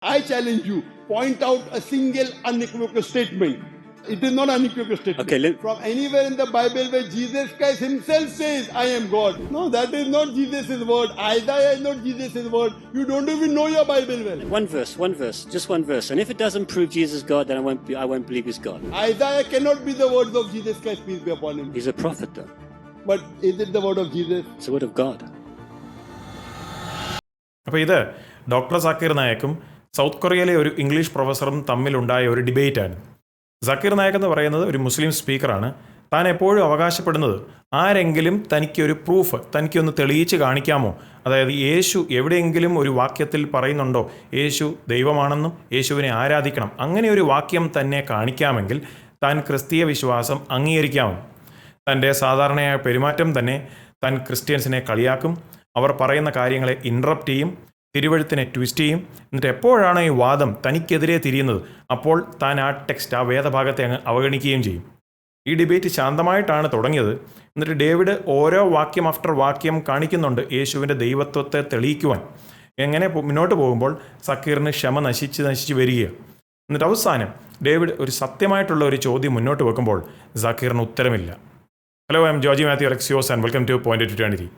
I challenge you, point out a single unequivocal statement. It is not an unequivocal statement. Okay, from anywhere in the Bible where Jesus Christ himself says, I am God. No, that is not Jesus' word. Isaiah is not Jesus' word. You don't even know your Bible well. One verse, just one verse. And if it doesn't prove Jesus God, then I won't believe he's God. Isaiah cannot be the words of Jesus Christ, peace be upon him. He's a prophet though. But is it the word of Jesus? It's the word of God. അപ്പോൾ ഇത് doctor Zakir നായക്കും south കൊറിയയിലെ ഒരു English പ്രൊഫസറും തമ്മിലുണ്ടായ ഒരു ഡിബേറ്റാണ്. സക്കീർ നായക് എന്ന് പറയുന്നത് ഒരു മുസ്ലിം സ്പീക്കറാണ്. താൻ എപ്പോഴും അവകാശപ്പെടുന്നത് ആരെങ്കിലും തനിക്കൊരു പ്രൂഫ് തനിക്കൊന്ന് തെളിയിച്ച് കാണിക്കാമോ, അതായത് യേശു എവിടെയെങ്കിലും ഒരു വാക്യത്തിൽ പറയുന്നുണ്ടോ യേശു ദൈവമാണെന്നും യേശുവിനെ ആരാധിക്കണം, അങ്ങനെ ഒരു വാക്യം തന്നെ കാണിക്കാമെങ്കിൽ താൻ ക്രിസ്തീയ വിശ്വാസം അംഗീകരിക്കാമെന്ന്. തൻ്റെ സാധാരണയായ പെരുമാറ്റം തന്നെ താൻ ക്രിസ്ത്യൻസിനെ കളിയാക്കും, അവർ പറയുന്ന കാര്യങ്ങളെ ഇൻറപ്റ്റ് ചെയ്യും, തിരുവഴുത്തിനെ ട്വിസ്റ്റ് ചെയ്യും. എന്നിട്ട് എപ്പോഴാണ് ഈ വാദം തനിക്കെതിരെ തിരിയുന്നത് അപ്പോൾ താൻ ആ ടെക്സ്റ്റ്, ആ വേദഭാഗത്തെ അങ്ങ് അവഗണിക്കുകയും ചെയ്യും. ഈ ഡിബേറ്റ് ശാന്തമായിട്ടാണ് തുടങ്ങിയത്. എന്നിട്ട് ഡേവിഡ് ഓരോ വാക്യം ആഫ്റ്റർ വാക്യം കാണിക്കുന്നുണ്ട് യേശുവിൻ്റെ ദൈവത്വത്തെ തെളിയിക്കുവാൻ. എങ്ങനെ മുന്നോട്ട് പോകുമ്പോൾ സക്കീറിന് ക്ഷമ നശിച്ച് വരികയാണ്. എന്നിട്ട് അവസാനം ഡേവിഡ് ഒരു സത്യമായിട്ടുള്ള ഒരു ചോദ്യം മുന്നോട്ട് വെക്കുമ്പോൾ സക്കീറിന് ഉത്തരമില്ല. Hello, I am Georgy Mathew Alexios and welcome to point to eternity.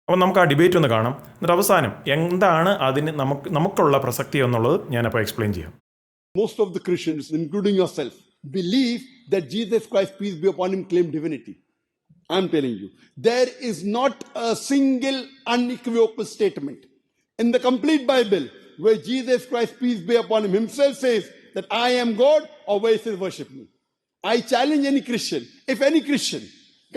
അപ്പോൾ നമുക്ക് ആ ഡിബേറ്റ് ഒന്ന് കാണാം. എന്നിട്ട് അവസാനം എന്താണ് അതിന് നമുക്കുള്ള പ്രസക്തി എന്നുള്ളത് ഞാനപ്പോൾ എക്സ്പ്ലെയിൻ ചെയ്യാം. Most of the Christians, including yourself, believe that Jesus Christ, peace be upon him, claimed divinity. I'm telling you, there is not a single unequivocal statement in the complete Bible where Jesus Christ, peace be upon him, himself says that I am God, or where he says worship me. I challenge any Christian, if any Christian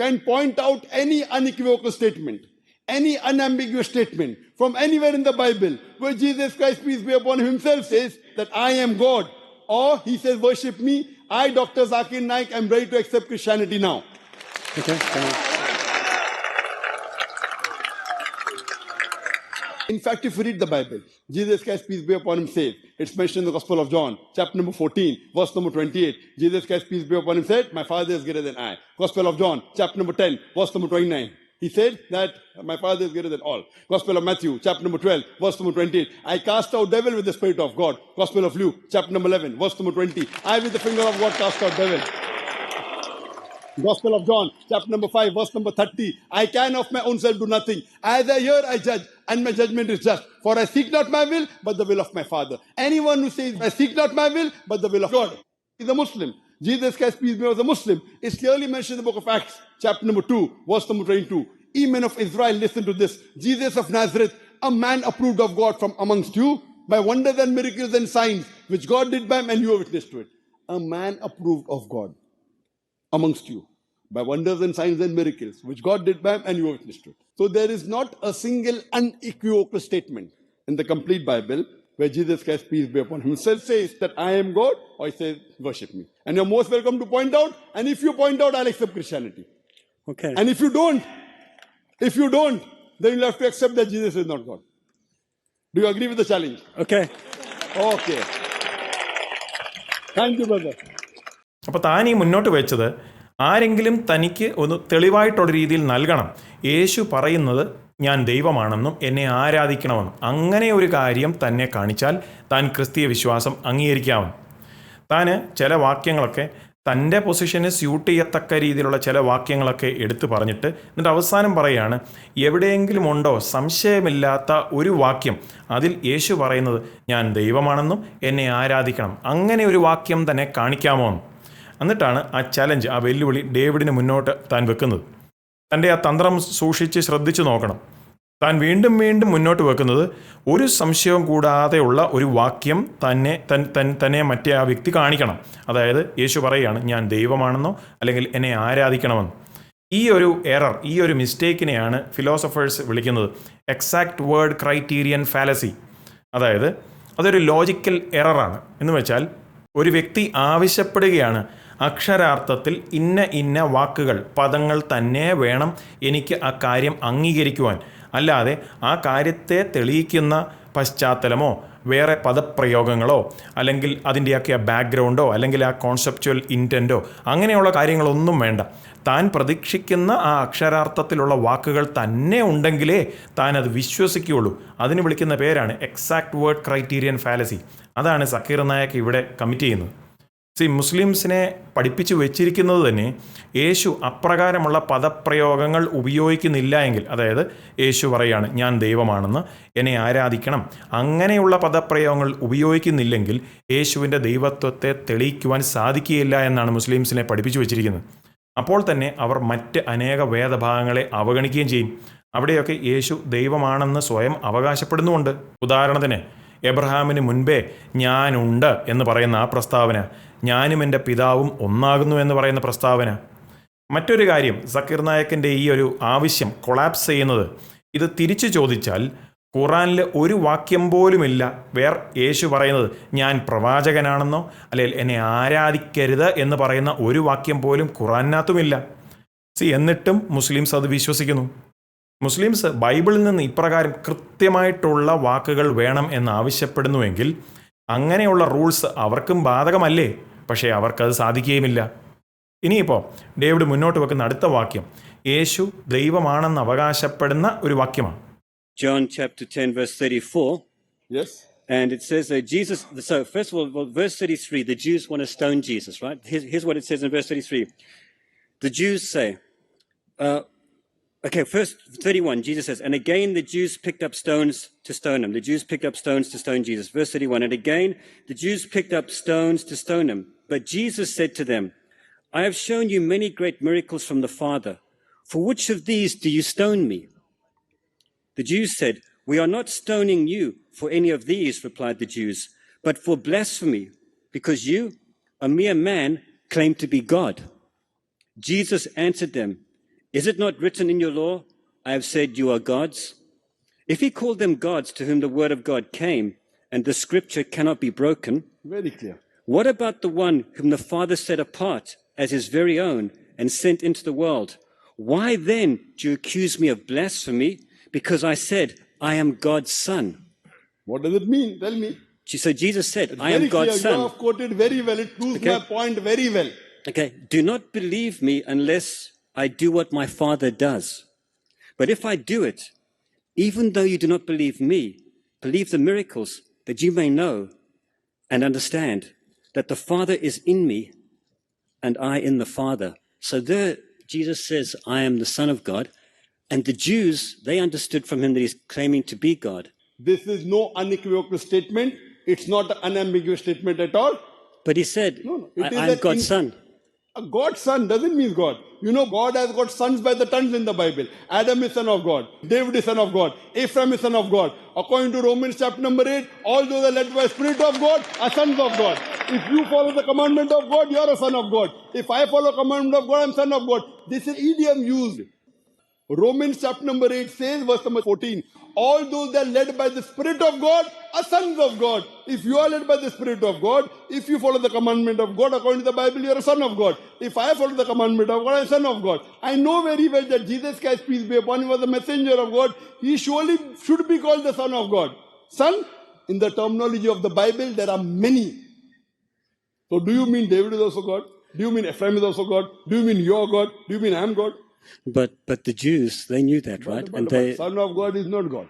can point out any unequivocal statement, any unambiguous statement from anywhere in the Bible where Jesus Christ, peace be upon him, himself says that I am God, or he says worship me, I, Dr. Zakir Naik, am ready to accept Christianity now. Okay, In fact, if you read the Bible, Jesus Christ, peace be upon him, says, it's mentioned in the Gospel of John, chapter number 14, verse number 28. Jesus Christ, peace be upon him, said, my Father is greater than I. Gospel of John, chapter number 10, verse number 29. He said that my Father is greater than all. Gospel of Matthew, chapter number 12, verse number 28. I cast out devil with the Spirit of God. Gospel of Luke, chapter number 11, verse number 20. I with the finger of God cast out devil. Gospel of John, chapter number 5, verse number 30. I can of my own self do nothing. As I hear, I judge, and my judgment is just. For I seek not my will, but the will of my Father. Anyone who says, I seek not my will, but the will of God, is a Muslim. Jesus Christ, peace be upon him, was a Muslim. It's clearly mentioned in the book of Acts, chapter number 2, verse number 22. Ye men of Israel, listen to this. Jesus of Nazareth, a man approved of God from amongst you, by wonders and miracles and signs, which God did by him, and you are witness to it. A man approved of God amongst you, by wonders and signs and miracles, which God did by him, and you are witness to it. So there is not a single unequivocal statement in the complete Bible where Jesus Christ, peace be upon him, himself says that I am God, or he says worship me. And you're most welcome to point out, and if you point out, I'll accept Christianity. okay. And if you don't, then you'll have to accept that Jesus is not God. Do you agree with the challenge? Okay. Okay. Thank you, brother. അപ്പോൾ താൻ ഈ മുന്നോട്ട് വെച്ചത് ആരെങ്കിലും തനിക്ക് ഒന്ന് തെളിവായിട്ടുള്ള രീതിയിൽ നൽകണം, യേശു പറയുന്നത് ഞാൻ ദൈവമാണെന്നും എന്നെ ആരാധിക്കണമെന്നും, അങ്ങനെ ഒരു കാര്യം തന്നെ കാണിച്ചാൽ താൻ ക്രിസ്തീയ വിശ്വാസം അംഗീകരിക്കാമെന്ന്. താൻ ചില വാക്യങ്ങളൊക്കെ തൻ്റെ പൊസിഷന് സ്യൂട്ട് ചെയ്യത്തക്ക രീതിയിലുള്ള ചില വാക്യങ്ങളൊക്കെ എടുത്തു പറഞ്ഞിട്ട് എന്നിട്ട് അവസാനം പറയുകയാണ്, എവിടെയെങ്കിലും ഉണ്ടോ സംശയമില്ലാത്ത ഒരു വാക്യം അതിൽ യേശു പറയുന്നത് ഞാൻ ദൈവമാണെന്നും എന്നെ ആരാധിക്കണം, അങ്ങനെ ഒരു വാക്യം തന്നെ കാണിക്കാമോ എന്ന്. എന്നിട്ടാണ് ആ ചലഞ്ച്, ആ വെല്ലുവിളി ഡേവിഡിന് മുന്നോട്ട് താൻ വെക്കുന്നത്. തൻ്റെ ആ തന്ത്രം സൂക്ഷിച്ച് ശ്രദ്ധിച്ചു നോക്കണം. താൻ വീണ്ടും മുന്നോട്ട് വെക്കുന്നത് ഒരു സംശയവും കൂടാതെയുള്ള ഒരു വാക്യം തന്നെ മറ്റേ ആ വ്യക്തി കാണിക്കണം. അതായത് യേശു പറയുകയാണ് ഞാൻ ദൈവമാണെന്നോ അല്ലെങ്കിൽ എന്നെ ആരാധിക്കണമെന്നോ. ഈ ഒരു എറർ, ഈ ഒരു മിസ്റ്റേക്കിനെയാണ് ഫിലോസഫേഴ്സ് വിളിക്കുന്നത് എക്സാക്ട് വേർഡ് ക്രൈറ്റീരിയൻ ഫാലസി. അതായത് അതൊരു ലോജിക്കൽ എററാണ്. എന്ന് വെച്ചാൽ ഒരു വ്യക്തി ആവശ്യപ്പെടുകയാണ് അക്ഷരാർത്ഥത്തിൽ ഇന്ന വാക്കുകൾ, പദങ്ങൾ തന്നെ വേണം എനിക്ക് ആ കാര്യം അംഗീകരിക്കുവാൻ, അല്ലാതെ ആ കാര്യത്തെ തെളിയിക്കുന്ന പശ്ചാത്തലമോ വേറെ പദപ്രയോഗങ്ങളോ അല്ലെങ്കിൽ അതിൻ്റെയൊക്കെ ബാക്ക്ഗ്രൗണ്ടോ അല്ലെങ്കിൽ ആ കോൺസെപ്ച്വൽ ഇൻറ്റൻറ്റോ അങ്ങനെയുള്ള കാര്യങ്ങളൊന്നും വേണ്ട. താൻ പ്രതീക്ഷിക്കുന്ന ആ അക്ഷരാർത്ഥത്തിലുള്ള വാക്കുകൾ തന്നെ ഉണ്ടെങ്കിലേ താൻ അത് വിശ്വസിക്കുകയുള്ളൂ. അതിന് വിളിക്കുന്ന പേരാണ് എക്സാക്ട് വേർഡ് ക്രൈറ്റീരിയൻ ഫാലസി. അതാണ് സക്കീർ നായക് ഇവിടെ കമ്മിറ്റ് ചെയ്യുന്നത്. മുസ്ലിംസിനെ പഠിപ്പിച്ചു വെച്ചിരിക്കുന്നത് തന്നെ യേശു അപ്രകാരമുള്ള പദപ്രയോഗങ്ങൾ ഉപയോഗിക്കുന്നില്ല എങ്കിൽ, അതായത് യേശു പറയാണ് ഞാൻ ദൈവമാണെന്ന്, എന്നെ ആരാധിക്കണം, അങ്ങനെയുള്ള പദപ്രയോഗങ്ങൾ ഉപയോഗിക്കുന്നില്ലെങ്കിൽ യേശുവിൻ്റെ ദൈവത്വത്തെ തെളിയിക്കുവാൻ സാധിക്കുകയില്ല എന്നാണ് മുസ്ലിംസിനെ പഠിപ്പിച്ചു വെച്ചിരിക്കുന്നത്. അപ്പോൾ തന്നെ അവർ മറ്റ് അനേക വേദഭാഗങ്ങളെ അവഗണിക്കുകയും ചെയ്യും. അവിടെയൊക്കെ യേശു ദൈവമാണെന്ന് സ്വയം അവകാശപ്പെടുന്നുമുണ്ട്. ഉദാഹരണത്തിന് എബ്രഹാമിന് മുൻപേ ഞാനുണ്ട് എന്ന് പറയുന്ന ആ പ്രസ്താവന, ഞാനും എൻ്റെ പിതാവും ഒന്നാകുന്നു എന്ന് പറയുന്ന പ്രസ്താവന. മറ്റൊരു കാര്യം, സക്കീർ നായക്കിൻ്റെ ഈ ഒരു ആവശ്യം കൊളാപ്സ് ചെയ്യുന്നത്, ഇത് തിരിച്ചു ചോദിച്ചാൽ ഖുറാനിൽ ഒരു വാക്യം പോലുമില്ല യേശു പറയുന്നത് ഞാൻ പ്രവാചകനാണെന്നോ അല്ലെങ്കിൽ എന്നെ ആരാധിക്കരുത് എന്ന് പറയുന്ന ഒരു വാക്യം പോലും ഖുറാനകത്തുമില്ല. എന്നിട്ടും മുസ്ലിംസ് അത് വിശ്വസിക്കുന്നു. മുസ്ലിംസ് ബൈബിളിൽ നിന്ന് ഇപ്രകാരം കൃത്യമായിട്ടുള്ള വാക്കുകൾ വേണം എന്ന് ആവശ്യപ്പെടുന്നുവെങ്കിൽ അങ്ങനെയുള്ള റൂൾസ് അവർക്കും ബാധകമല്ലേ? പക്ഷേ അവർക്കത് സാധിക്കുകയുമില്ല. ഇനിയിപ്പോൾ ഡേവിഡ് മുന്നോട്ട് വെക്കുന്ന അടുത്ത വാക്യം യേശു ദൈവമാണെന്ന് അവകാശപ്പെടുന്ന ഒരു വാക്യമാണ്. John chapter 10 verse 34. Yes. And it says that Jesus, so first of all, verse 33, the Jews want to stone Jesus, right? Here's what it says in verse 33. The Jews say, first 31, Jesus says, and again the Jews picked up stones to stone him. The Jews picked up stones to stone Jesus. Verse 31, and again the Jews picked up stones to stone him. But Jesus said to them, I have shown you many great miracles from the Father. For which of these do you stone me? The Jews said, we are not stoning you for any of these, replied the Jews, but for blasphemy, because you, a mere man, claim to be God. Jesus answered them, is it not written in your law, I have said you are gods? If he called them gods to whom the word of God came, and the scripture cannot be broken, Very clear. What about the one whom the Father set apart as his very own and sent into the world? Why then do you accuse me of blasphemy? Because I said, I am God's son. What does it mean? Tell me. So Jesus said, It's I am very God's clear. son. You have quoted very well. It proves Okay. my point very well. Okay, do not believe me unless I do what my Father does. But if I do it, even though you do not believe me, believe the miracles, that you may know and understand that the Father is in me and I in the Father. So there Jesus says, I am the Son of God. And the Jews, they understood from him that he's claiming to be God. This is no unequivocal statement. It's not an unambiguous statement at all. But he said, It is I am God's son. A God's son doesn't mean God. You know, God has got sons by the tons in the Bible. Adam is son of God. David is son of God. Ephraim is son of God. According to Romans chapter number 8, all those are led by the Spirit of God are sons of God. If you follow the commandment of God, you are a son of God. If I follow the commandment of God, I am son of God. This is idiom used. Romans chapter number 8 says, verse number 14, all those that are led by the Spirit of God are sons of God. If you are led by the Spirit of God, if you follow the commandment of God, according to the Bible, you are a son of God. If I follow the commandment of God, I am a son of God. I know very well that Jesus Christ, peace be upon him, was the messenger of God. He surely should be called the Son of God. Son, in the terminology of the Bible, there are many. So do you mean David is also God? Do you mean Ephraim is also God? Do you mean you are God? Do you mean I am God? But the Jews, they knew that, right? But Son of God is not God.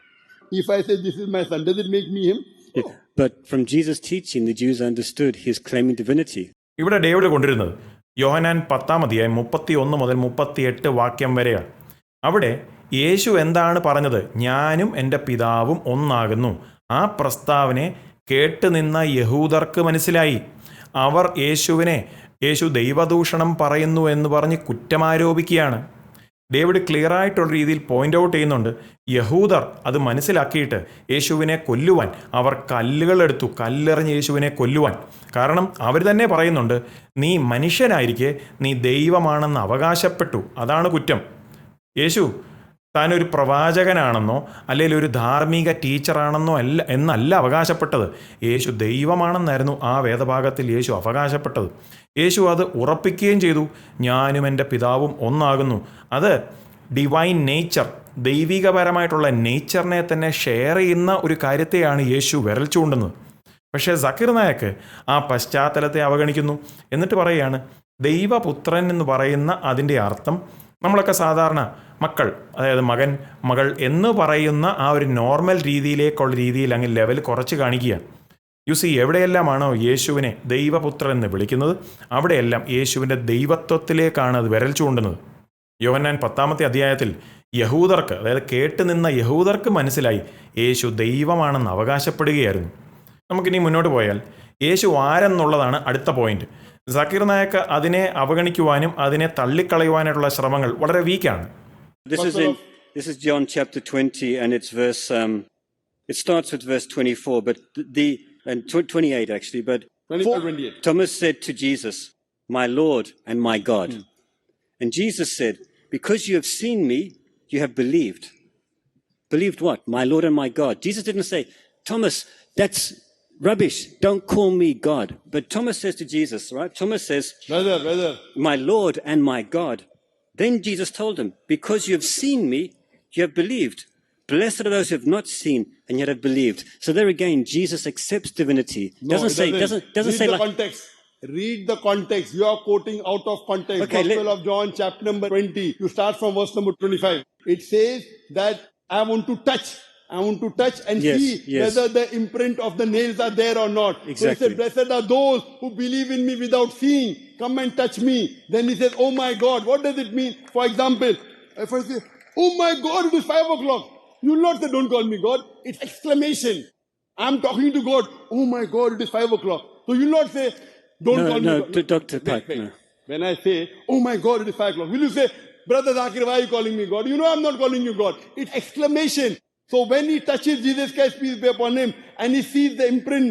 If I say this is my son, does it make me him? No. Yeah. But from Jesus' teaching, the Jews understood his claiming divinity. ഇവിടെ David കൊണ്ടുവരുന്നത് യോഹന്നാൻ 10-31 മുതൽ 38 വാക്യം വരെയാണ്. അവിടെ യേശു എന്താണ് പറഞ്ഞത്? ഞാനും എൻ്റെ പിതാവും ഒന്നാകുന്നു. ആ പ്രസ്താവനെ കേട്ടുനിന്ന യഹൂദർക്ക് മനസ്സിലായി. അവർ യേശു ദൈവദൂഷണം പറയുന്നു എന്ന് പറഞ്ഞ് കുറ്റമാരോപിക്കുകയാണ്. ഡേവിഡ് ക്ലിയറായിട്ടുള്ള രീതിയിൽ പോയിന്റ് ഔട്ട് ചെയ്യുന്നുണ്ട്. യഹൂദർ അത് മനസ്സിലാക്കിയിട്ട് യേശുവിനെ കൊല്ലുവാൻ അവർ കല്ലുകളെടുത്തു, കല്ലെറിഞ്ഞ് യേശുവിനെ കൊല്ലുവാൻ. കാരണം അവർ തന്നെ പറയുന്നുണ്ട്, നീ മനുഷ്യനായിരിക്കെ നീ ദൈവമാണെന്ന് അവകാശപ്പെട്ടു, അതാണ് കുറ്റം. യേശു താനൊരു പ്രവാചകനാണെന്നോ അല്ലെങ്കിൽ ഒരു ധാർമ്മിക ടീച്ചറാണെന്നോ എന്നല്ല അവകാശപ്പെട്ടത്. യേശു ദൈവമാണെന്നായിരുന്നു ആ വേദഭാഗത്തിൽ യേശു അവകാശപ്പെട്ടത്. യേശു അത് ഉറപ്പിക്കുകയും ചെയ്തു, ഞാനും എൻ്റെ പിതാവും ഒന്നാകുന്നു. അത് ഡിവൈൻ നേച്ചർ, ദൈവികപരമായിട്ടുള്ള നേച്ചറിനെ തന്നെ ഷെയർ ചെയ്യുന്ന ഒരു കാര്യത്തെയാണ് യേശു വിരൽ ചൂണ്ടുന്നത്. പക്ഷേ സക്കീർ നായക്ക് ആ പശ്ചാത്തലത്തെ അവഗണിക്കുന്നു. എന്നിട്ട് പറയുകയാണ് ദൈവപുത്രൻ എന്ന് പറയുന്ന അതിൻ്റെ അർത്ഥം നമ്മളൊക്കെ സാധാരണ മക്കൾ, അതായത് മകൻ, മകൾ എന്ന് പറയുന്ന ആ ഒരു നോർമൽ രീതിയിലേക്കുള്ള രീതിയിൽ അങ്ങ് ലെവൽ കുറച്ച് കാണിക്കുകയാണ്. എവിടെയെല്ലാമാണോ യേശുവിനെ ദൈവപുത്രൻ എന്ന് വിളിക്കുന്നത് അവിടെയെല്ലാം യേശുവിൻ്റെ ദൈവത്വത്തിലേക്കാണ് അത് വിരൽ ചൂണ്ടുന്നത്. യോഹന്നാൻ 10-ാമത്തെ അധ്യായത്തിൽ യഹൂദർക്ക്, അതായത് കേട്ടുനിന്ന യഹൂദർക്ക് മനസ്സിലായി യേശു ദൈവമാണെന്ന് അവകാശപ്പെടുകയായിരുന്നു. നമുക്കിനി മുന്നോട്ട് പോയാൽ യേശു ആരെന്നുള്ളതാണ് അടുത്ത പോയിന്റ്. സക്കീർ നായക്ക് അതിനെ അവഗണിക്കുവാനും അതിനെ തള്ളിക്കളയുവാനായിട്ടുള്ള ശ്രമങ്ങൾ വളരെ വീക്കാണ്. This is John chapter 20 and it's verse it starts with verse 24 but and 28 actually, but 28. Thomas said to Jesus, "My Lord and my God." And Jesus said, "Because you have seen me, you have believed." Believed what? My Lord and my God. Jesus didn't say, "Thomas, that's rubbish. Don't call me God." But Thomas says to Jesus, right? Thomas says, Brother. "My Lord and my God." Then Jesus told him, "Because you have seen me, you have believed. Blessed are those who have not seen and yet have believed." So there again, Jesus accepts divinity. Doesn't say Read the like context. Read the context. You are quoting out of context. Okay, Gospel of John, chapter number 20. You start from verse number 25. It says that I want to touch and Yes, see yes. whether the imprint of the nails are there or not. So he Exactly. said, blessed are those who believe in me without seeing. Come and touch me. Then he says, oh my God. What does it mean? For example, if I say, oh my God, it is 5 o'clock. You will not say, don't call me God. It's exclamation. I'm talking to God. Oh my God, it is 5 o'clock. So you will not say, don't call me God. Dr. Pike, no. When I say, oh my God, it is 5 o'clock, will you say, Brother Zakir, why are you calling me God? You know I'm not calling you God. It's exclamation. So when he touches Jesus Christ, peace be upon him, and he sees the imprint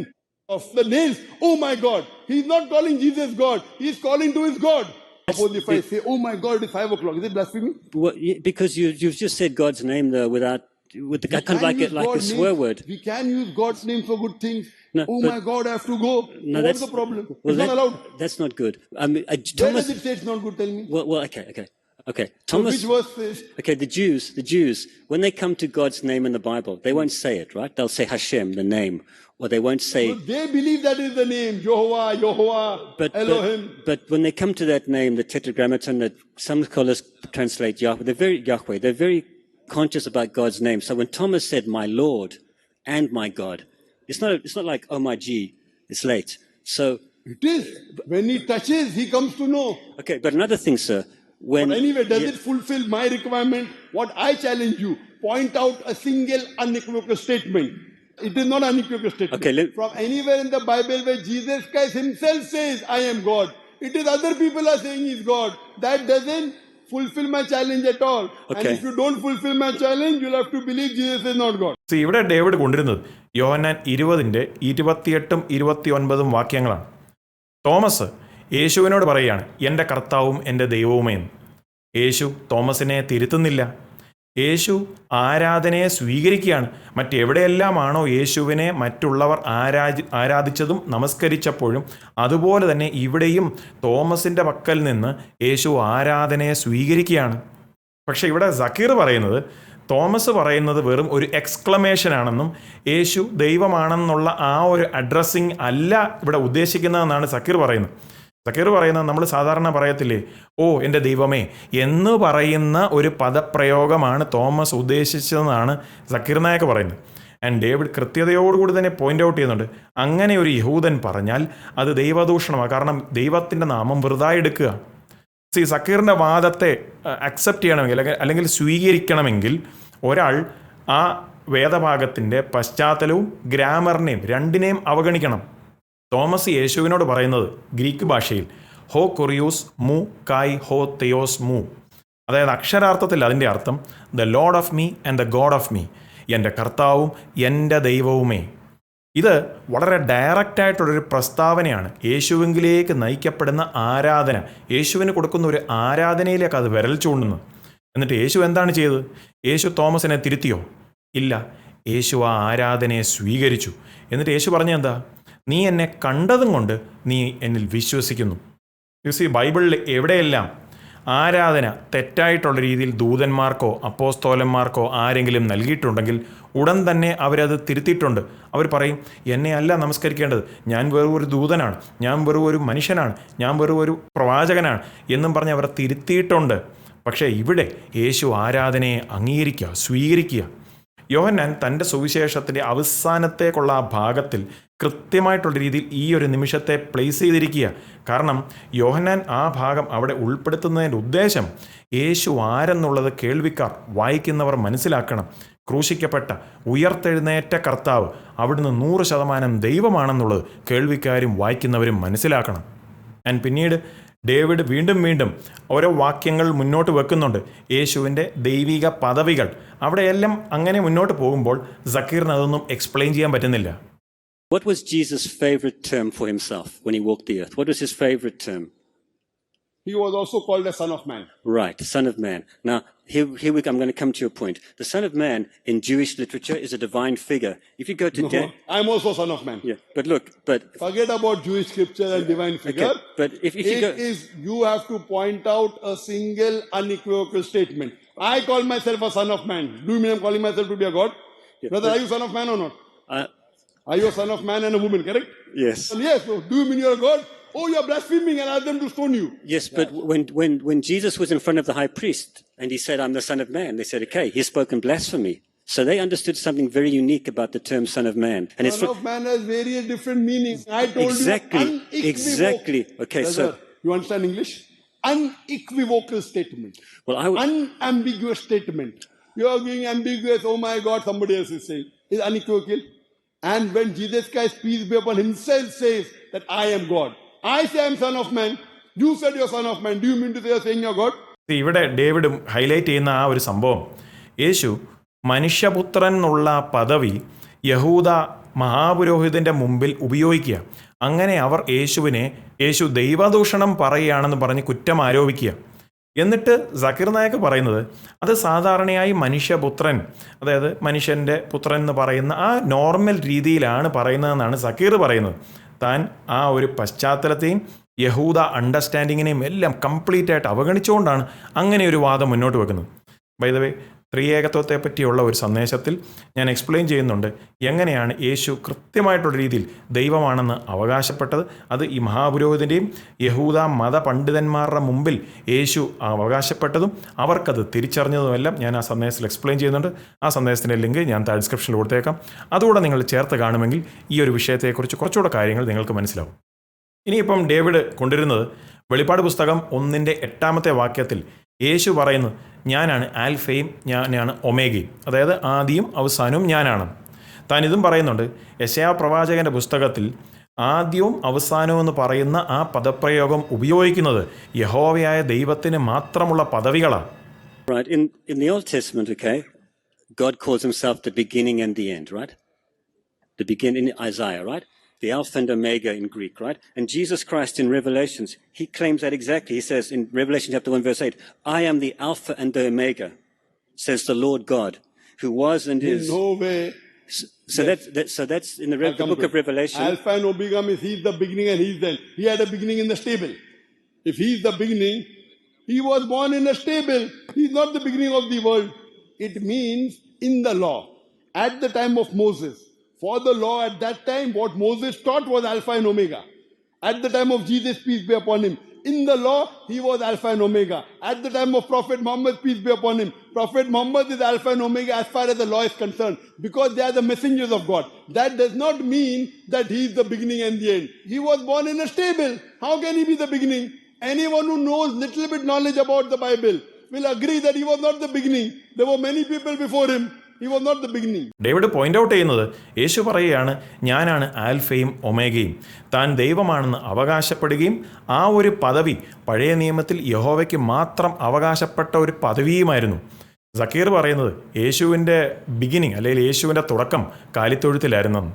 of the nails, oh my God, he's not calling Jesus God. He's calling to his God. Suppose if I say, oh my God, it is 5 o'clock, is it blasphemy? Well, yeah, because you've just said God's name there with the kind of like a swear word. We can use God's name for good things. No, oh but- my God, I have to go. No, What's the problem? Well, It's not allowed. That's not good. I mean, Where Thomas. does it say it's not good? Tell me. Well, okay. So Thomas. which verse says? Okay, the Jews, when they come to God's name in the Bible, they won't say it, right? They'll say Hashem, the name, or they won't say. So they believe that is the name, Jehovah, Elohim. But when they come to that name, the Tetragrammaton, that some scholars translate Yahweh, they're very conscious about God's name. So when Thomas said, "My Lord and my God," it's not like, "Oh my gee, it's late." So It is. When he touches, he comes to know. okay, but another thing, sir, when But anyway, does yeah, it fulfill my requirement? What I challenge you, point out a single unequivocal statement. It is not an unequivocal statement. Okay, From anywhere in the Bible where Jesus Christ himself says, I am God. It is other people are saying he's God. That doesn't fulfill my challenge at all. And Okay. if you don't fulfill my challenge, you'll have to believe Jesus is not God. ഇവിടെ David കൊണ്ടിരുന്നത് യോഹന്നാൻ 20:28-29 വാക്യങ്ങളാണ്. Thomas യേശുവിനോട് പറയുകയാണ് എൻ്റെ കർത്താവും എൻ്റെ ദൈവവുമേ എന്ന്. യേശു തോമസിനെ തിരുത്തുന്നില്ല. യേശു ആരാധനയെ സ്വീകരിക്കുകയാണ്. മറ്റെവിടെയെല്ലാമാണോ യേശുവിനെ മറ്റുള്ളവർ ആരാധിച്ചതും നമസ്കരിച്ചപ്പോഴും അതുപോലെ തന്നെ ഇവിടെയും തോമസിൻ്റെ പക്കൽ നിന്ന് യേശു ആരാധനയെ സ്വീകരിക്കുകയാണ്. പക്ഷേ ഇവിടെ സക്കീർ പറയുന്നത്, തോമസ് പറയുന്നത് വെറും ഒരു എക്സ്ക്ലമേഷനാണെന്നും യേശു ദൈവമാണെന്നുള്ള ആ ഒരു അഡ്രസ്സിങ് അല്ല ഇവിടെ ഉദ്ദേശിക്കുന്നതെന്നാണ് സക്കീർ പറയുന്നത്. സക്കീർ പറയുന്നത് നമ്മൾ സാധാരണ പറയത്തില്ലേ, ഓ എൻ്റെ ദൈവമേ എന്ന് പറയുന്ന ഒരു പദപ്രയോഗമാണ് തോമസ് ഉദ്ദേശിച്ചതെന്നാണ് സക്കീർ നായക്ക് പറയുന്നത്. ആൻഡ് ഡേവിഡ് കൃത്യതയോടുകൂടി തന്നെ പോയിന്റ് ഔട്ട് ചെയ്യുന്നുണ്ട്, അങ്ങനെ ഒരു യഹൂദൻ പറഞ്ഞാൽ അത് ദൈവദൂഷണമാണ്. കാരണം ദൈവത്തിൻ്റെ നാമം വെറുതെ എടുക്കുക. സക്കീറിൻ്റെ വാദത്തെ അക്സെപ്റ്റ് ചെയ്യണമെങ്കിൽ അല്ലെങ്കിൽ സ്വീകരിക്കണമെങ്കിൽ ഒരാൾ ആ വേദഭാഗത്തിൻ്റെ പശ്ചാത്തലവും ഗ്രാമറിനെയും രണ്ടിനെയും അവഗണിക്കണം. തോമസ് യേശുവിനോട് പറയുന്നത് ഗ്രീക്ക് ഭാഷയിൽ ഹോ കൊറിയോസ് മു കായ് ഹോ തെയോസ് മു, അതായത് അക്ഷരാർത്ഥത്തിൽ അതിൻ്റെ അർത്ഥം the Lord of me and the God of me, എൻ്റെ കർത്താവും എൻ്റെ ദൈവവുമേ. ഇത് വളരെ ഡയറക്റ്റായിട്ടുള്ളൊരു പ്രസ്താവനയാണ്. യേശുവിലേക്ക് നയിക്കപ്പെടുന്ന ആരാധന, യേശുവിന് കൊടുക്കുന്ന ഒരു ആരാധനയിലേക്ക് അത് വിരൽ ചൂണ്ടുന്നു. എന്നിട്ട് യേശു എന്താണ് ചെയ്തത്? യേശു തോമസിനെ തിരുത്തിയോ? ഇല്ല. യേശു ആ ആരാധനയെ സ്വീകരിച്ചു. എന്നിട്ട് യേശു പറഞ്ഞത് എന്താ? നീ എന്നെ കണ്ടതും കൊണ്ട് നീ എന്നിൽ വിശ്വസിക്കുന്നു. ബൈബിളിൽ എവിടെയെല്ലാം ആരാധന തെറ്റായിട്ടുള്ള രീതിയിൽ ദൂതന്മാർക്കോ അപ്പോസ്തോലന്മാർക്കോ ആരെങ്കിലും നൽകിയിട്ടുണ്ടെങ്കിൽ ഉടൻ തന്നെ അവരത് തിരുത്തിയിട്ടുണ്ട്. അവർ പറയും, എന്നെ അല്ല നമസ്കരിക്കേണ്ടത്, ഞാൻ വെറും ഒരു ദൂതനാണ്, ഞാൻ വെറും ഒരു മനുഷ്യനാണ്, ഞാൻ വെറും ഒരു പ്രവാചകനാണ് എന്നും പറഞ്ഞ് അവർ തിരുത്തിയിട്ടുണ്ട്. പക്ഷേ ഇവിടെ യേശു ആരാധനയെ അംഗീകരിക്കുക, സ്വീകരിക്കുക. യോഹന്നാൻ തൻ്റെ സുവിശേഷത്തിൻ്റെ അവസാനത്തേക്കുള്ള ആ ഭാഗത്തിൽ കൃത്യമായിട്ടുള്ള രീതിയിൽ ഈ ഒരു നിമിഷത്തെ പ്ലേസ് ചെയ്തിരിക്കുക. കാരണം യോഹന്നാൻ ആ ഭാഗം അവിടെ ഉൾപ്പെടുത്തുന്നതിൻ്റെ ഉദ്ദേശം യേശു ആരെന്നുള്ളത് കേൾവിക്കാർ, വായിക്കുന്നവർ മനസ്സിലാക്കണം. ക്രൂശിക്കപ്പെട്ട ഉയർത്തെഴുന്നേറ്റ കർത്താവ് അവിടുന്ന് 100% ദൈവമാണെന്നുള്ളത് കേൾവിക്കാരും വായിക്കുന്നവരും മനസ്സിലാക്കണം. ആൻഡ് പിന്നീട് ഡേവിഡ് വീണ്ടും വീണ്ടും ഓരോ വാക്യങ്ങൾ മുന്നോട്ട് വെക്കുന്നുണ്ട്, യേശുവിൻ്റെ ദൈവിക പദവികൾ. അവിടെയെല്ലാം അങ്ങനെ മുന്നോട്ട് പോകുമ്പോൾ സക്കീറിന് അതൊന്നും എക്സ്പ്ലെയിൻ ചെയ്യാൻ പറ്റുന്നില്ല. What was Jesus' favorite term for himself when he walked the earth? What was his favorite term? He was also called a son of man. Right, Son of Man. Now, I'm going to come to your point. The Son of Man in Jewish literature is a divine figure. If you go to I'm also son of man. yeah, but Forget about Jewish scripture and divine figure. okay, but if you go, You have to point out a single unequivocal statement. I call myself a son of man. Do you mean I'm calling myself to be a god? Brother, are you son of man or not? Are you a son of man and a woman, correct? yes. And yes. So do you mean you're a god? Oh, you're blaspheming and ask them to stone you. Yes, but when Jesus was in front of the high priest and he said, I'm the Son of Man, they said, okay, he's spoken blasphemy. So they understood something very unique about the term Son of Man. And Son of man has various different meanings. I told exactly, you unequivocal. Exactly. Okay, Brother, so you understand English? Unequivocal statement. well, Unambiguous statement. You are being ambiguous. Oh my God, somebody else is saying. It's unequivocal. And when Jesus Christ, peace be upon himself, says that I am God. I say I'm son of man. You said you're son of man. Do you mean to say you're saying you're God? ഇവിടെ David highlight ചെയ്യുന്ന ആ ഒരു സംഭവം, യേശു മനുഷ്യപുത്രൻ എന്നുള്ള പദവി യഹൂദ മഹാപുരോഹിതൻ്റെ മുമ്പിൽ ഉപയോഗിക്കുക. അങ്ങനെ അവർ യേശു ദൈവദൂഷണം പറയുകയാണെന്ന് പറഞ്ഞ് കുറ്റം ആരോപിക്കുക. എന്നിട്ട് സക്കീർ നായക് പറയുന്നത് അത് സാധാരണയായി മനുഷ്യപുത്രൻ, അതായത് മനുഷ്യൻ്റെ പുത്രൻ എന്ന് പറയുന്ന ആ നോർമൽ രീതിയിലാണ് പറയുന്നതെന്നാണ് സക്കീർ പറയുന്നത്. താൻ ആ ഒരു പശ്ചാത്തലത്തെയും യഹൂദ അണ്ടർസ്റ്റാൻഡിങ്ങിനെയും എല്ലാം കംപ്ലീറ്റ് ആയിട്ട് അവഗണിച്ചുകൊണ്ടാണ് അങ്ങനെ ഒരു വാദം മുന്നോട്ട് വെക്കുന്നത്. ബൈ ദ വേ, ത്രിയേകത്വത്തെ പറ്റിയുള്ള ഒരു സന്ദേശത്തിൽ ഞാൻ എക്സ്പ്ലെയിൻ ചെയ്യുന്നുണ്ട് എങ്ങനെയാണ് യേശു കൃത്യമായിട്ടുള്ള രീതിയിൽ ദൈവമാണെന്ന് അവകാശപ്പെട്ടത്. അത് ഈ മഹാപുരോഹിതൻ്റെയും യഹൂദ മതപണ്ഡിതന്മാരുടെ മുമ്പിൽ യേശു അവകാശപ്പെട്ടതും അവർക്കത് തിരിച്ചറിഞ്ഞതുമെല്ലാം ഞാൻ ആ സന്ദേശത്തിൽ എക്സ്പ്ലെയിൻ ചെയ്യുന്നുണ്ട്. ആ സന്ദേശത്തിൻ്റെ ലിങ്ക് ഞാൻ ഡിസ്ക്രിപ്ഷനിൽ കൊടുത്തേക്കാം. അതുകൂടെ നിങ്ങൾ ചേർത്ത് കാണുമെങ്കിൽ ഈ ഒരു വിഷയത്തെക്കുറിച്ച് കുറച്ചുകൂടെ കാര്യങ്ങൾ നിങ്ങൾക്ക് മനസ്സിലാവും. ഇനിയിപ്പം ഡേവിഡ് കൊണ്ടുവരുന്നത് വെളിപ്പാട് പുസ്തകം 1:8 വാക്യത്തിൽ യേശു പറയുന്നു, ഞാനാണ് ആൽഫയും ഞാനാണ് ഒമേഗയും, അതായത് ആദിയും അവസാനവും ഞാനാണ്. താൻ ഇതും പറയുന്നുണ്ട്. യെശയ്യാ പ്രവാചകൻ്റെ പുസ്തകത്തിൽ ആദ്യവും അവസാനവും എന്ന് പറയുന്ന ആ പദപ്രയോഗം ഉപയോഗിക്കുന്നത് യഹോവയായ ദൈവത്തിന് മാത്രമുള്ള പദവികളാണ്. right, in the Old Testament, okay, God calls himself the beginning and the end, right? The beginning in Isaiah, right? The Alpha and Omega in Greek, right? And Jesus Christ in Revelations, he claims that exactly. He says in Revelation chapter 1 verse 8, I am the Alpha and the Omega, says the Lord God, who was and is. In no way. So that's in the book of Revelation. Alpha and Omega means he's the beginning and he's the end. He had a beginning in the stable. If he's the beginning, he was born in a stable. He's not the beginning of the world. It means in the law, at the time of Moses. For the law at that time, what Moses taught was Alpha and Omega. At the time of Jesus, peace be upon him, in the law, he was Alpha and Omega. At the time of Prophet Muhammad, peace be upon him, Prophet Muhammad is Alpha and Omega as far as the law is concerned, because they are the messengers of God. That does not mean that he is the beginning and the end. He was born in a stable. How can he be the beginning? Anyone who knows little bit knowledge about the Bible will agree that he was not the beginning. There were many people before him. He was not the beginning. David point out ചെയ്യുന്നത്, യേശു പറയുകയാണ്, ഞാനാണ് ആൽഫയും ഒമേഗയും. താൻ ദൈവമാണെന്ന് അവകാശപ്പെടുകയും ആ ഒരു പദവി പഴയ നിയമത്തിൽ യഹോവയ്ക്ക് മാത്രം അവകാശപ്പെട്ട ഒരു പദവിയുമായിരുന്നു. സക്കീർ പറയുന്നത് യേശുവിൻ്റെ ബിഗിനിങ് അല്ലെങ്കിൽ യേശുവിൻ്റെ തുടക്കം കാലിത്തൊഴുത്തിലായിരുന്നെന്ന്.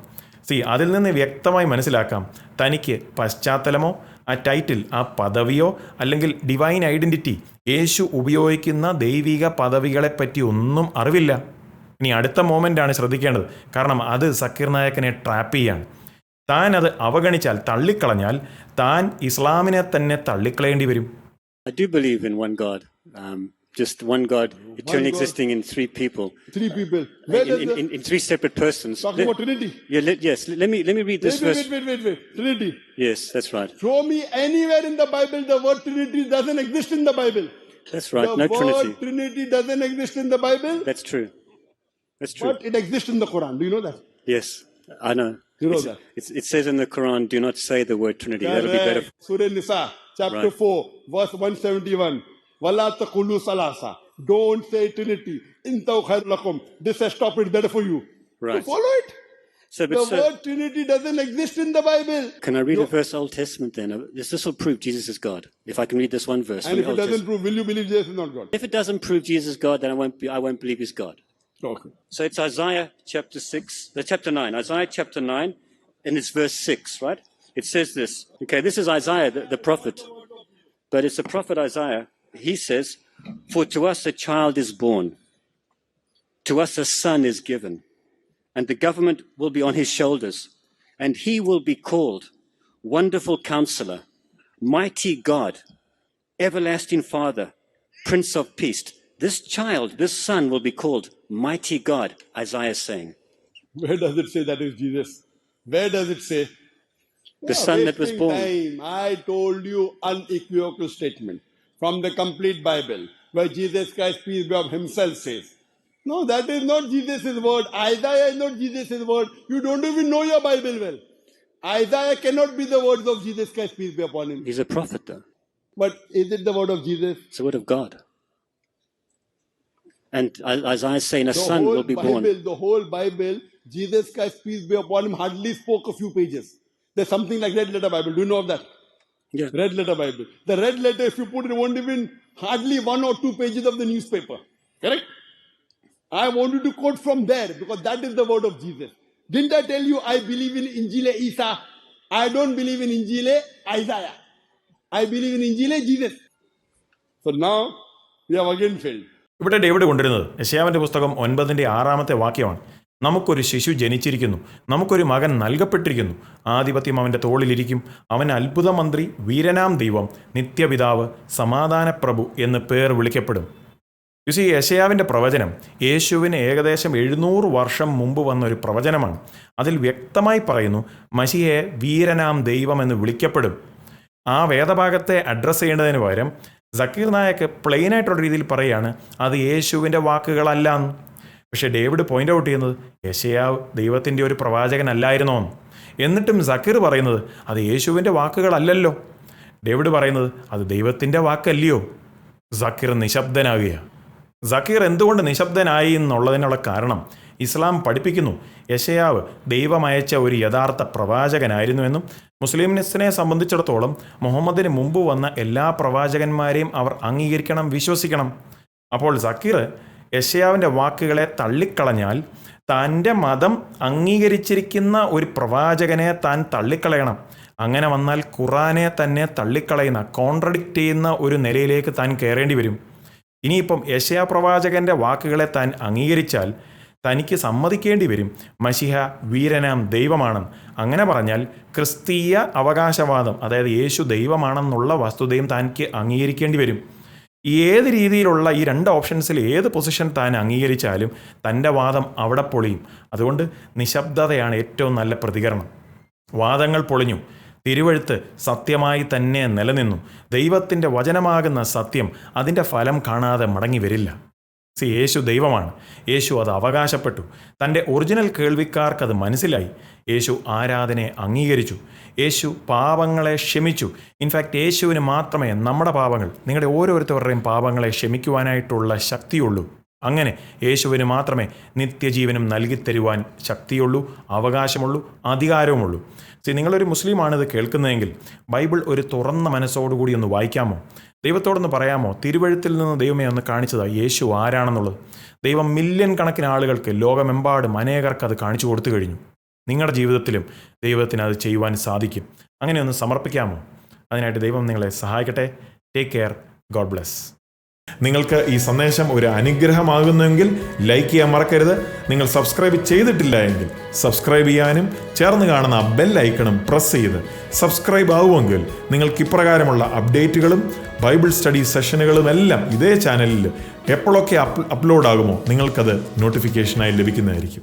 അതിൽ നിന്ന് വ്യക്തമായി മനസ്സിലാക്കാം, തനിക്ക് പശ്ചാത്തലമോ ആ ടൈറ്റിൽ, ആ പദവിയോ അല്ലെങ്കിൽ ഡിവൈൻ ഐഡൻറ്റിറ്റി, യേശു ഉപയോഗിക്കുന്ന ദൈവിക പദവികളെപ്പറ്റി ഒന്നും അറിവില്ല. ഇനി അടുത്ത മോമെൻ്റാണ് ശ്രദ്ധിക്കേണ്ടത്. കാരണം അത് സക്കീർ നായക്കിനെ ട്രാപ്പ് ചെയ്യാണ്. താൻ അത് അവഗണിച്ചാൽ, തള്ളിക്കളഞ്ഞാൽ താൻ ഇസ്ലാമിനെ തന്നെ തള്ളിക്കളയേണ്ടി വരും. I do believe in one God, just one God, eternally God. existing in three people, Three people. Where does in three separate persons. talking about Trinity? Yeah, let me read this verse. Wait. Trinity. Yes, that's right. Show me anywhere in the Bible the word Trinity doesn't exist in the Bible. That's right. The No word Trinity. Trinity doesn't exist in the Bible, That's true. That's true. but it exists in the Quran. Do you know that? Yes, I know. You know It's- that. It says in the Quran, do not say the word Trinity. That'll be better. Surah Nisa, chapter Right. 4, verse 171. Wala taqulu salasa. Don't say Trinity. Intaw khair lakum. This has stopped it better for you. Right. You follow it? So, The word Trinity doesn't exist in the Bible. can I read a verse Old Testament then? This will prove Jesus is God. If I can read this one verse. And from if the it Old doesn't prove, will you believe Jesus is not God? If it doesn't prove Jesus is God, then I won't believe he's God. Okay. So it's Isaiah chapter 6, chapter 9. Isaiah chapter 9, and it's verse 6, right? It says this. Okay, this is Isaiah, the prophet. But it's the prophet Isaiah. He says, "For to us a child is born, to us a son is given, and the government will be on his shoulders, and he will be called Wonderful Counselor, Mighty God, Everlasting Father, Prince of Peace." This child, this son will be called Mighty God, Isaiah is saying. Where does it say that is Jesus? Where does it say? The son that was Wasting born. Time. I told you unequivocal statement from the complete Bible where Jesus Christ, peace be upon himself, says, no, that is not Jesus' word. Isaiah is not Jesus' word. You don't even know your Bible well. Isaiah cannot be the words of Jesus Christ, peace be upon him. He's a prophet, though. But is it the word of Jesus? It's the word of God. And Isaiah is saying a The son whole will be Bible, born. the whole Bible, Jesus Christ, peace be upon him, hardly spoke a few pages. There's something like Red Letter Bible. Do you know of that? Yeah. Red Letter Bible. The red letter, if you put it, won't even hardly 1 or 2 pages of the newspaper. Correct? I want you to quote from there because that is the word of Jesus. Didn't I tell you I believe in Injile Isa? I don't believe in Injile Isaiah. I believe in Injile Jesus. So now we have again failed. ഇവിടെ David കൊണ്ടുവരുന്നത് യെശയ്യാവിൻ്റെ പുസ്തകം 9:6 വാക്യമാണ്. നമുക്കൊരു ശിശു ജനിച്ചിരിക്കുന്നു, നമുക്കൊരു മകൻ നൽകപ്പെട്ടിരിക്കുന്നു, ആധിപത്യം അവൻ്റെ തോളിലിരിക്കും, അവൻ അത്ഭുതമന്ത്രി, വീരനാം ദൈവം, നിത്യപിതാവ്, സമാധാനപ്രഭു എന്ന് പേർ വിളിക്കപ്പെടും. യെശയ്യാവിൻ്റെ പ്രവചനം യേശുവിന് ഏകദേശം 700 വർഷം മുമ്പ് വന്ന ഒരു പ്രവചനമാണ്. അതിൽ വ്യക്തമായി പറയുന്നു മശിഹയെ വീരനാം ദൈവം എന്ന് വിളിക്കപ്പെടും. ആ വേദഭാഗത്തെ അഡ്രസ്സ് ചെയ്യേണ്ടതിന് പകരം സക്കീർ നായക്ക് പ്ലെയിനായിട്ടുള്ള രീതിയിൽ പറയുകയാണ് അത് യേശുവിൻ്റെ വാക്കുകളല്ല എന്ന്. പക്ഷേ ഡേവിഡ് പോയിൻ്റ് ഔട്ട് ചെയ്യുന്നത് യെശയ്യാവ് ദൈവത്തിൻ്റെ ഒരു പ്രവാചകനല്ലായിരുന്നോ എന്ന്. എന്നിട്ടും സക്കീർ പറയുന്നത് അത് യേശുവിൻ്റെ വാക്കുകളല്ലല്ലോ. ഡേവിഡ് പറയുന്നത് അത് ദൈവത്തിൻ്റെ വാക്കല്ലയോ. സക്കീർ നിശബ്ദനാകുകയാണ്. സക്കീർ എന്തുകൊണ്ട് നിശബ്ദനായി എന്നുള്ളതിനുള്ള കാരണം ഇസ്ലാം പഠിപ്പിക്കുന്നു യെശയ്യാവ് ദൈവമയച്ച ഒരു യഥാർത്ഥ പ്രവാചകനായിരുന്നുവെന്നും മുസ്ലിംസിനെ സംബന്ധിച്ചിടത്തോളം മുഹമ്മദിന് മുമ്പ് വന്ന എല്ലാ പ്രവാചകന്മാരെയും അവർ അംഗീകരിക്കണം, വിശ്വസിക്കണം. അപ്പോൾ സക്കീർ യെശയ്യാവിൻ്റെ വാക്കുകളെ തള്ളിക്കളഞ്ഞാൽ തൻ്റെ മതം അംഗീകരിച്ചിരിക്കുന്ന ഒരു പ്രവാചകനെ താൻ തള്ളിക്കളയണം. അങ്ങനെ വന്നാൽ ഖുറാനെ തന്നെ തള്ളിക്കളയുന്ന, കോൺട്രഡിക്റ്റ് ചെയ്യുന്ന ഒരു നിലയിലേക്ക് താൻ കയറേണ്ടി വരും. ഇനിയിപ്പം യെശയ്യാ പ്രവാചകൻ്റെ വാക്കുകളെ താൻ അംഗീകരിച്ചാൽ തനിക്ക് സമ്മതിക്കേണ്ടി വരും മശിഹ വീരനാം ദൈവമാണെന്ന്. അങ്ങനെ പറഞ്ഞാൽ ക്രിസ്തീയ അവകാശവാദം, അതായത് യേശു ദൈവമാണെന്നുള്ള വസ്തുതയും തനിക്ക് അംഗീകരിക്കേണ്ടി വരും. ഏത് രീതിയിലുള്ള ഈ 2 ഓപ്ഷൻസിൽ ഏത് പൊസിഷൻ താൻ അംഗീകരിച്ചാലും തൻ്റെ വാദം അവിടെ പൊളിയും. അതുകൊണ്ട് നിശബ്ദതയാണ് ഏറ്റവും നല്ല പ്രതികരണം. വാദങ്ങൾ പൊളിഞ്ഞു, തിരുവെഴുത്ത് സത്യമായി തന്നെ നിലനിന്നു. ദൈവത്തിൻ്റെ വചനമാകുന്ന സത്യം അതിൻ്റെ ഫലം കാണാതെ മടങ്ങി വരില്ല. യേശു ദൈവമാണ്. യേശു അത് അവകാശപ്പെട്ടു. തൻ്റെ ഒറിജിനൽ കേൾവിക്കാർക്കത് മനസ്സിലായി. യേശു ആരാധനയെ അംഗീകരിച്ചു. യേശു പാപങ്ങളെ ക്ഷമിച്ചു. ഇൻഫാക്റ്റ് യേശുവിന് മാത്രമേ നമ്മുടെ പാപങ്ങൾ, നിങ്ങളുടെ ഓരോരുത്തരുടെയും പാപങ്ങളെ ക്ഷമിക്കുവാനായിട്ടുള്ള ശക്തിയുള്ളൂ. അങ്ങനെ യേശുവിന് മാത്രമേ നിത്യജീവനും നൽകിത്തരുവാൻ ശക്തിയുള്ളൂ, അവകാശമുള്ളൂ, അധികാരവുമുള്ളൂ. നിങ്ങളൊരു മുസ്ലിമാണിത് കേൾക്കുന്നതെങ്കിൽ ബൈബിൾ ഒരു തുറന്ന മനസ്സോടുകൂടി ഒന്ന് വായിക്കാമോ? ദൈവത്തോടൊന്ന് പറയാമോ, തിരുവഴുത്തിൽ നിന്ന് ദൈവമേ ഒന്ന് കാണിച്ചതാണ് യേശു ആരാണെന്നുള്ളത്. ദൈവം മില്യൺ കണക്കിന് ആളുകൾക്ക് ലോകമെമ്പാടും അനേകർക്ക് അത് കാണിച്ചു കൊടുത്തു കഴിഞ്ഞു. നിങ്ങളുടെ ജീവിതത്തിലും ദൈവത്തിന് അത് ചെയ്യുവാൻ സാധിക്കും. അങ്ങനെ ഒന്ന് സമർപ്പിക്കാമോ? അതിനായിട്ട് ദൈവം നിങ്ങളെ സഹായിക്കട്ടെ. Take care. God bless. നിങ്ങൾക്ക് ഈ സന്ദേശം ഒരു അനുഗ്രഹമാകുന്നുവെങ്കിൽ ലൈക്ക് ചെയ്യാൻ മറക്കരുത്. നിങ്ങൾ സബ്സ്ക്രൈബ് ചെയ്തിട്ടില്ല എങ്കിൽ സബ്സ്ക്രൈബ് ചെയ്യാനും ചേർന്ന് കാണുന്ന ബെൽ ഐക്കണും പ്രസ് ചെയ്ത് സബ്സ്ക്രൈബ് ആവുമെങ്കിൽ നിങ്ങൾക്ക് ഇപ്രകാരമുള്ള അപ്ഡേറ്റുകളും ബൈബിൾ സ്റ്റഡി സെഷനുകളും എല്ലാം ഇതേ ചാനലിൽ എപ്പോഴൊക്കെ അപ്ലോഡ് ആകുമോ നിങ്ങൾക്കത് നോട്ടിഫിക്കേഷനായി ലഭിക്കുന്നതായിരിക്കും.